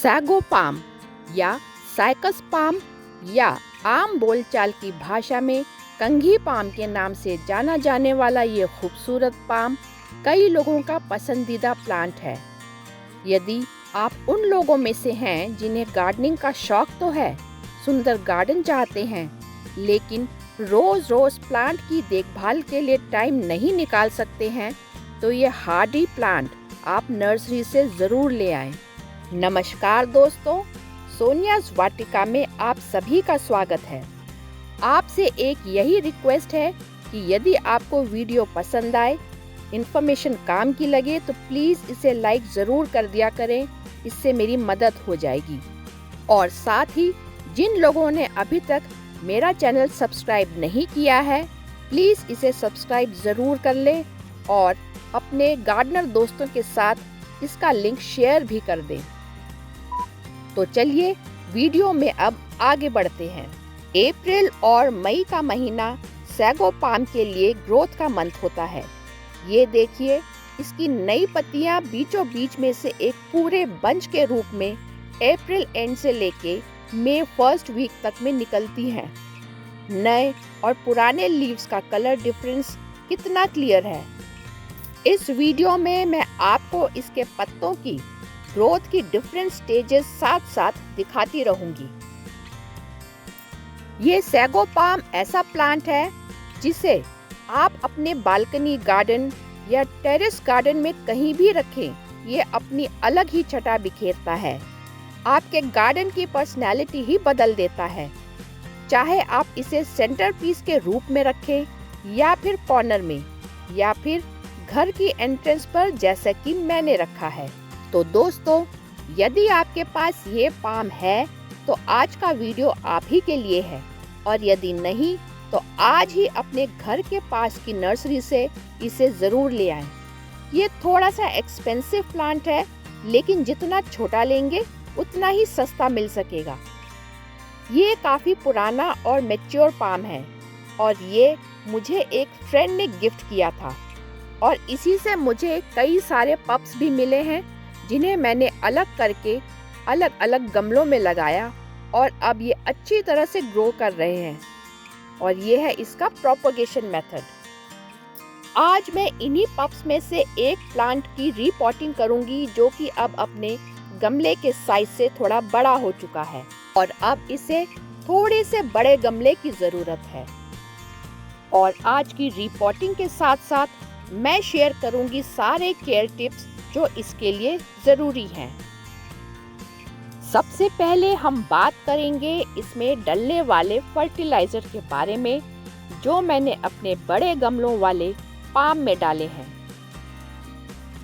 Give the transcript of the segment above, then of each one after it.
Sago palm या cycas palm या आम बोलचाल की भाषा में कंघी पाम के नाम से जाना जाने वाला ये खूबसूरत पाम कई लोगों का पसंदीदा प्लांट है। यदि आप उन लोगों में से हैं जिन्हें गार्डनिंग का शौक तो है, सुंदर गार्डन चाहते हैं, लेकिन रोज प्लांट की देखभाल के लिए टाइम नहीं निकाल सकते हैं, तो ये हार्डी प्लांट आप नर्सरी से ज़रूर ले आएं। नमस्कार दोस्तों, सोनियाज़ वाटिका में आप सभी का स्वागत है। आपसे एक यही रिक्वेस्ट है कि यदि आपको वीडियो पसंद आए, इन्फॉर्मेशन काम की लगे तो प्लीज़ इसे लाइक ज़रूर कर दिया करें, इससे मेरी मदद हो जाएगी। और साथ ही जिन लोगों ने अभी तक मेरा चैनल सब्सक्राइब नहीं किया है, प्लीज़ इसे सब्सक्राइब ज़रूर कर लें और अपने गार्डनर दोस्तों के साथ इसका लिंक शेयर भी कर दें। तो चलिए वीडियो में अब आगे बढ़ते हैं। अप्रैल और मई का महीना सैगो पाम के लिए ग्रोथ का मंथ होता है। ये देखिए, इसकी नई पत्तियां बीचों बीच में से एक पूरे बंच के रूप में अप्रैल एंड से लेके मई फर्स्ट वीक तक में निकलती हैं। नए और पुराने लीव्स का कलर डिफरेंस कितना क्लियर है। इस वीडियो में मैं आपको इसके पत्तों की ग्रोथ की डिफरेंट स्टेजेस साथ साथ दिखाती रहूंगी। ये सैगो पाम ऐसा प्लांट है जिसे आप अपने बालकनी गार्डन या टेरेस गार्डन में कहीं भी रखें, ये अपनी अलग ही छटा बिखेरता है। आपके गार्डन की पर्सनैलिटी ही बदल देता है। चाहे आप इसे सेंटर पीस के रूप में रखें या फिर कॉर्नर में या फिर घर की एंट्रेंस पर, जैसा कि मैंने रखा है। तो दोस्तों, यदि आपके पास ये पाम है तो आज का वीडियो आप ही के लिए है, और यदि नहीं तो आज ही अपने घर के पास की नर्सरी से इसे ज़रूर ले आएं। ये थोड़ा सा एक्सपेंसिव प्लांट है, लेकिन जितना छोटा लेंगे उतना ही सस्ता मिल सकेगा। ये काफ़ी पुराना और मैच्योर पाम है और ये मुझे एक फ्रेंड ने गिफ्ट किया था, और इसी से मुझे कई सारे पप्स भी मिले हैं जिन्हें मैंने अलग करके अलग अलग गमलों में लगाया और अब ये अच्छी तरह से ग्रो कर रहे हैं। और ये है इसका प्रोपगेशन मेथड। आज मैं इन्हीं पप्स में से एक प्लांट की रीपॉटिंग करूंगी, जो कि अब अपने गमले के साइज से थोड़ा बड़ा हो चुका है और अब इसे थोड़े से बड़े गमले की ज़रूरत है। और आज की रीपॉटिंग के साथ साथ मैं शेयर करूंगी सारे केयर टिप्स जो इसके लिए ज़रूरी हैं। सबसे पहले हम बात करेंगे इसमें डलने वाले फर्टिलाइज़र के बारे में, जो मैंने अपने बड़े गमलों वाले पाम में डाले हैं।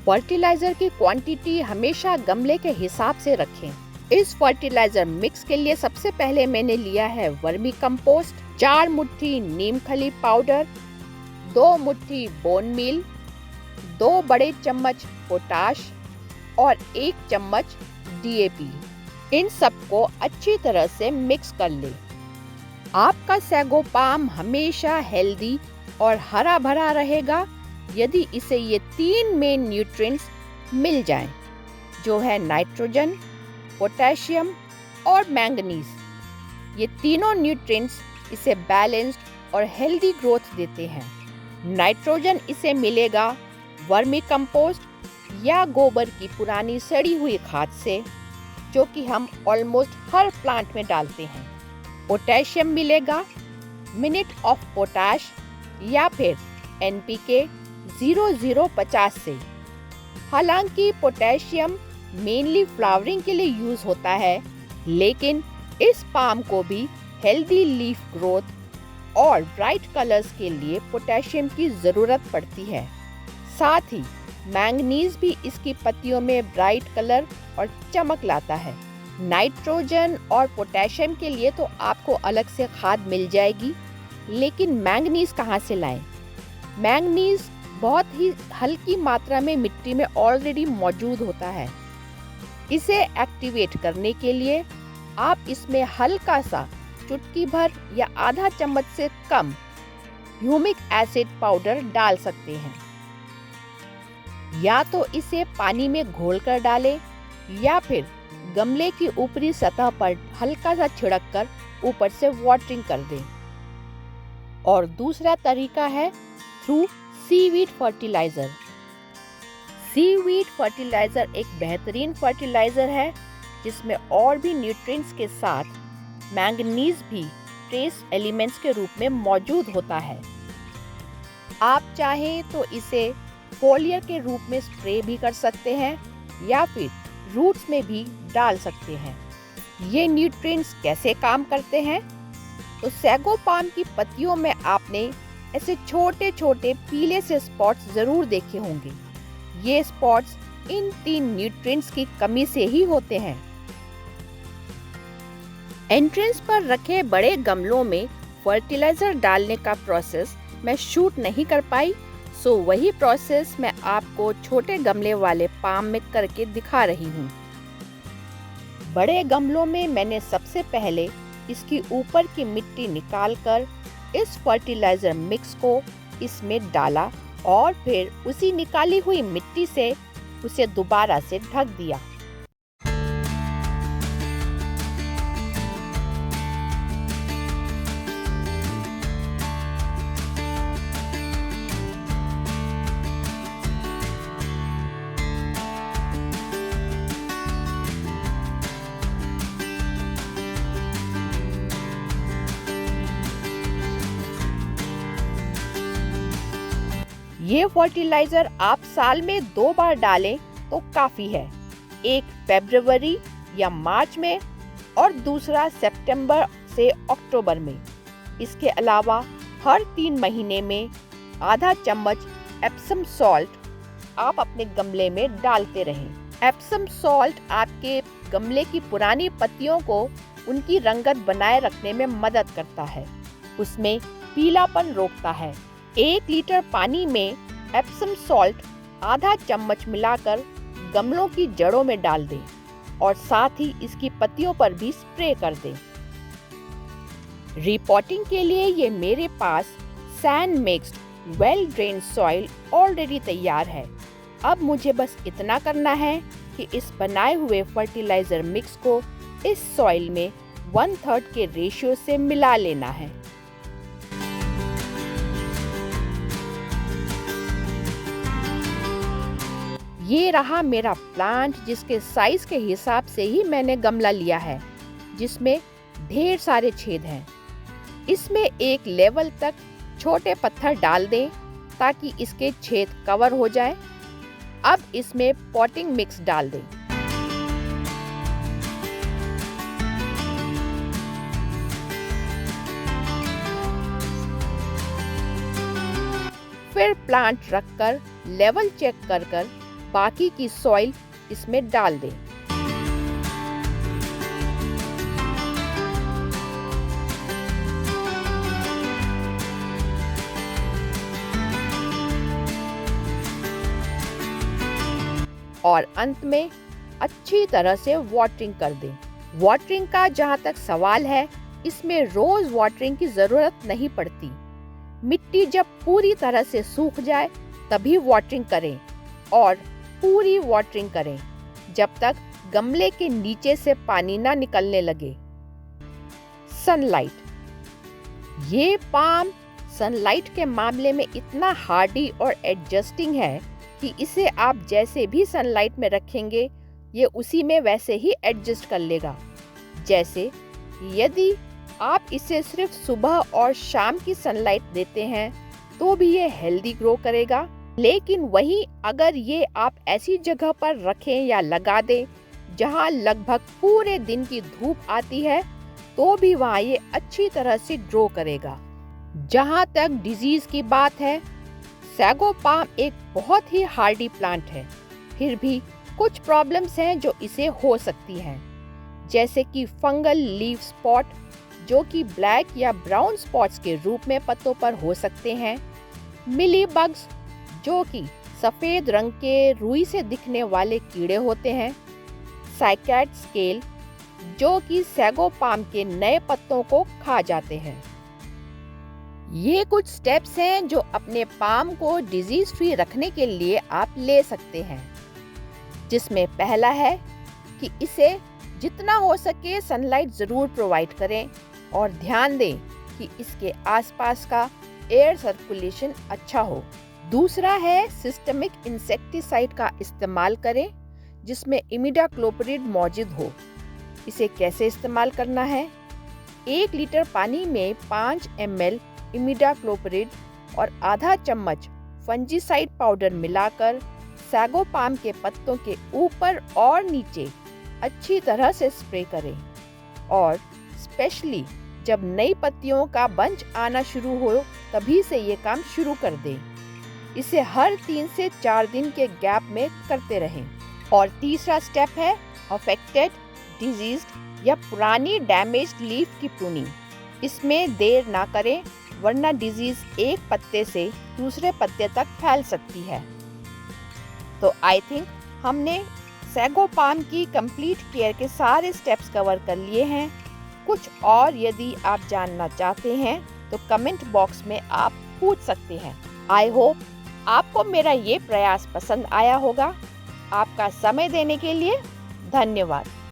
फर्टिलाइज़र की क्वांटिटी हमेशा गमले के हिसाब से रखें। इस फर्टिलाइज़र मिक्स के लिए सबसे पहले मैंने लिया है वर्मी कंपोस्ट, 4 मुट्ठी नीम खली पाउडर, 2 मुट्ठी बोन मील, 2 बड़े चम्मच पोटाश और 1 चम्मच DAP। इन सबको अच्छी तरह से मिक्स कर ले। आपका सैगो पाम हमेशा हेल्दी और हरा भरा रहेगा यदि इसे ये 3 मेन न्यूट्रिएंट्स मिल जाएं, जो है नाइट्रोजन, पोटेशियम और मैंगनीज। ये तीनों न्यूट्रिएंट्स इसे बैलेंस्ड और हेल्दी ग्रोथ देते हैं। नाइट्रोजन इसे मिलेगा वर्मी कंपोस्ट या गोबर की पुरानी सड़ी हुई खाद से, जो कि हम ऑलमोस्ट हर प्लांट में डालते हैं। पोटेशियम मिलेगा मिनट ऑफ पोटाश या फिर NPK 0050 से। हालांकि पोटेशियम मेनली फ्लावरिंग के लिए यूज होता है, लेकिन इस पाम को भी हेल्दी लीफ ग्रोथ और ब्राइट कलर्स के लिए पोटेशियम की ज़रूरत पड़ती है। साथ ही मैंगनीज भी इसकी पत्तियों में ब्राइट कलर और चमक लाता है। नाइट्रोजन और पोटेशियम के लिए तो आपको अलग से खाद मिल जाएगी, लेकिन मैंगनीज कहाँ से लाएं? मैंगनीज बहुत ही हल्की मात्रा में मिट्टी में ऑलरेडी मौजूद होता है। इसे एक्टिवेट करने के लिए आप इसमें हल्का सा चुटकी भर या आधा चम्मच से कम ह्यूमिक एसिड पाउडर डाल सकते हैं। या तो इसे पानी में घोलकर डालें या फिर गमले की ऊपरी सतह पर हल्का सा छिड़क कर ऊपर से वाटरिंग कर दें। और दूसरा तरीका है through seaweed fertiliser. Seaweed fertiliser एक बेहतरीन फर्टिलाइजर है जिसमें और भी न्यूट्रिएंट्स के साथ मैंगनीज भी ट्रेस एलिमेंट्स के रूप में मौजूद होता है। आप चाहें तो इसे फोलियर के रूप में स्प्रे भी कर सकते हैं या फिर रूट्स में भी डाल सकते हैं। ये न्यूट्रिएंट्स कैसे काम करते हैं? तो सैगो पाम की पत्तियों में आपने ऐसे छोटे छोटे पीले से स्पॉट्स जरूर देखे होंगे। ये स्पॉट्स इन 3 न्यूट्रिएंट्स की कमी से ही होते हैं। एंट्रेंस पर रखे बड़े गमलों में फर्टिलाइजर डालने का प्रोसेस मैं शूट नहीं कर पाई, सो वही प्रोसेस मैं आपको छोटे गमले वाले पाम में करके दिखा रही हूँ। बड़े गमलों में मैंने सबसे पहले इसकी ऊपर की मिट्टी निकालकर इस फर्टिलाइजर मिक्स को इसमें डाला और फिर उसी निकाली हुई मिट्टी से उसे दोबारा से ढक दिया। ये फर्टिलाइजर आप साल में 2 बार डालें तो काफी है। एक फरवरी या मार्च में और दूसरा सितंबर से अक्टूबर में। इसके अलावा हर 3 महीने में आधा चम्मच एप्सम सॉल्ट आप अपने गमले में डालते रहें। एप्सम सॉल्ट आपके गमले की पुरानी पत्तियों को उनकी रंगत बनाए रखने में मदद करता है, उसमें पीलापन रोकता है। 1 लीटर पानी में एप्सम सॉल्ट आधा चम्मच मिलाकर गमलों की जड़ों में डाल दें और साथ ही इसकी पत्तियों पर भी स्प्रे कर दें। रिपोर्टिंग के लिए ये मेरे पास sand mixed well drain soil already तैयार है। अब मुझे बस इतना करना है कि इस बनाए हुए फर्टिलाइजर मिक्स को इस सॉइल में 1/3 के रेशियो से मिला लेना है। ये रहा मेरा प्लांट जिसके साइज के हिसाब से ही मैंने गमला लिया है, जिसमें ढेर सारे छेद हैं। इसमें एक लेवल तक छोटे पत्थर डाल दें ताकि इसके छेद कवर हो जाए। अब इसमें पॉटिंग मिक्स डाल दें। फिर प्लांट रखकर लेवल चेक कर बाकी की सॉइल इसमें डाल दें। और अंत में अच्छी तरह से वाटरिंग कर दें। वाटरिंग का जहाँ तक सवाल है, इसमें रोज वाटरिंग की जरूरत नहीं पड़ती। मिट्टी जब पूरी तरह से सूख जाए तभी वाटरिंग करें और पूरी वाटरिंग करें जब तक गमले के नीचे से पानी ना निकलने लगे। सनलाइट। ये पाम सनलाइट के मामले में इतना हार्डी और एडजस्टिंग है कि इसे आप जैसे भी सनलाइट में रखेंगे ये उसी में वैसे ही एडजस्ट कर लेगा। जैसे यदि आप इसे सिर्फ सुबह और शाम की सनलाइट देते हैं तो भी ये हेल्दी ग्रो करेगा, लेकिन वहीं अगर ये आप ऐसी जगह पर रखें या लगा दें जहां लगभग पूरे दिन की धूप आती है तो भी वहां ये अच्छी तरह से ग्रो करेगा। जहां तक डिजीज की बात है, सैगो पाम एक बहुत ही हार्डी प्लांट है, फिर भी कुछ प्रॉब्लम्स हैं जो इसे हो सकती हैं, जैसे कि फंगल लीफ स्पॉट जो कि ब्लैक या ब्राउन स्पॉट्स के रूप में पत्तों पर हो सकते हैं, मिली बग्स जो कि सफेद रंग के रुई से दिखने वाले कीड़े होते हैं, साइकैड स्केल जो कि सैगो पाम के नए पत्तों को खा जाते हैं। ये कुछ स्टेप्स हैं जो अपने पाम को डिजीज फ्री रखने के लिए आप ले सकते हैं, जिसमें पहला है कि इसे जितना हो सके सनलाइट ज़रूर प्रोवाइड करें और ध्यान दें कि इसके आसपास का एयर सर्कुलेशन अच्छा हो। दूसरा है सिस्टमिक इंसेक्टिसाइड का इस्तेमाल करें जिसमें इमिडाक्लोप्रिड मौजूद हो। इसे कैसे इस्तेमाल करना है? 1 लीटर पानी में 5 ml इमिडाक्लोप्रिड और आधा चम्मच फंजीसाइड पाउडर मिलाकर सैगो पाम के पत्तों के ऊपर और नीचे अच्छी तरह से स्प्रे करें और स्पेशली जब नई पत्तियों का बंच आना शुरू हो तभी से ये काम शुरू कर दें। इसे हर 3 से 4 दिन के गैप में करते रहें। और तीसरा स्टेप है अफेक्टेड, डिजीज्ड या पुरानी डैमेज्ड लीफ की प्रूनिंग। इसमें देर ना करें वरना डिजीज एक पत्ते से दूसरे पत्ते तक फैल सकती है। तो आई थिंक हमने सैगो पाम की कंप्लीट केयर के सारे स्टेप्स कवर कर लिए हैं। कुछ और यदि आप जानना चाहते हैं तो कमेंट बॉक्स में आप पूछ सकते हैं। आई होप आपको मेरा ये प्रयास पसंद आया होगा। आपका समय देने के लिए धन्यवाद।